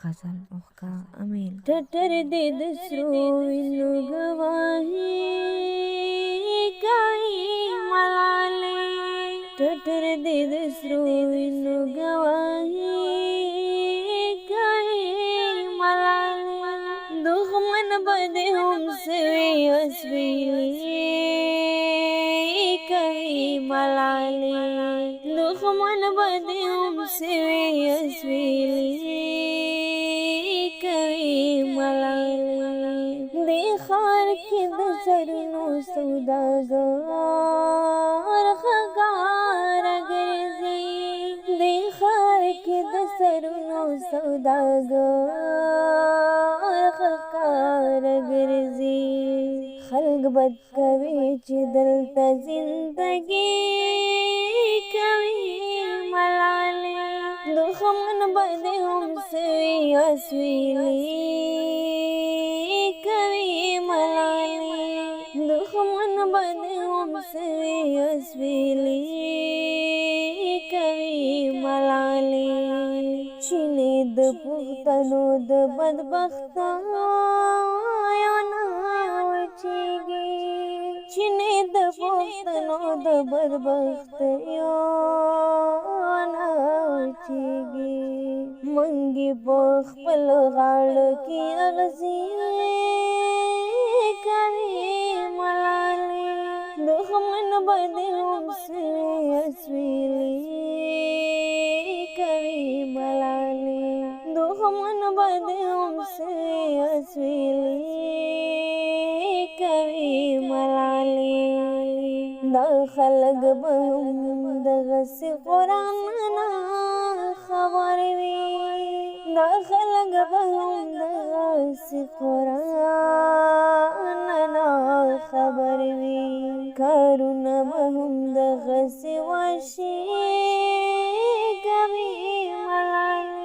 غزل اوښکا امیل ټټر دې د سرو وینو ګواهي کوي ملالۍ ټټر دې د سرو وینو ګواهي کوي ملالۍ دښمن به دې هم سوي اسویلي کوي ملالۍ دښمن به دې هم سوي اسویلي دې ښار کې د سرونو سوداګر ښکاره ګرځي دې ښار کې د سرونو سوداګر ښکاره ګرځي خلک بد کوي چې دلته زندګي کوي ملالۍ دښمن به دې هم سوي اسویلي دښمن به دې هم سوي اسویلي کوي ملالۍ چینې د پښتنو د بدبختیو نه وچیږي چینې د پښتنو د بدبختیو نه وچیږي منګي په خپل غاړه کې اغزي دښمن به دې هم سوي اسویلي کوي ملالۍ دښمن به دې هم سوي اسویلي کوي ملالۍ دا خلک به هم دغسې قرآن نه خبر وي دا خلک به هم دغسې قرآن نه خبر وي کارونه به هم دغسې وشي کوي ملالۍ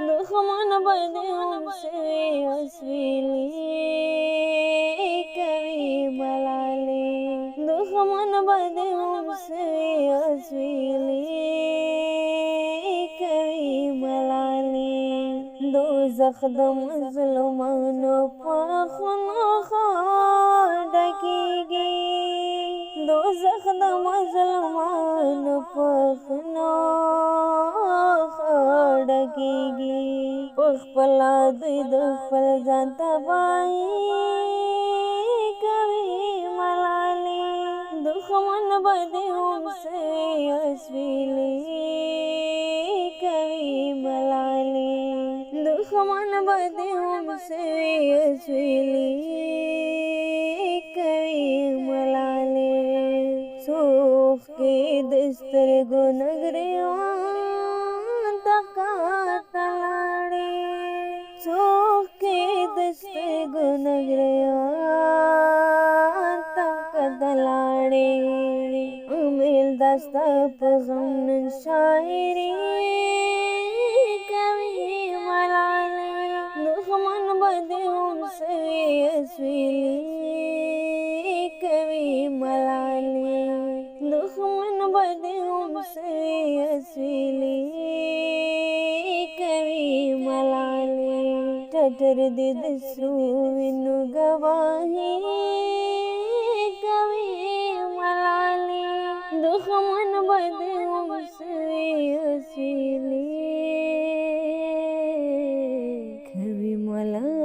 دښمن به دې هم سوي اسویلي کوي ملالۍ دښمن به دې هم سوي اسویلي کوي ملالۍ دوزخ د مظلومانو په خونو ډکیږي دوزخ د مظلومانو په خونو ډکیږي په خپله دوی د خپل ځان تباهي کوي ملالۍ دښمن به دې هم سوي اسویلي کوي ملالۍ دښمن به دې هم سوي اسویلي کوي ملالۍ څوښکې د سترګو نه ګریوان ته ښکته لاړې څوښکې د سترګو نه ګریوان ته ښکته لاړې امیل دا ستا په غم نن شاعري کوي ملالۍ دښمن به دې هم سوي اسویلي کوي ملالۍ دښمن به دې هم سوي اسویلي کوي ملالۍ ټټر دې د سرو وینو ګواهي کوي ملالۍ دښمن به دې هم سوي اسویلي کوي ملالۍ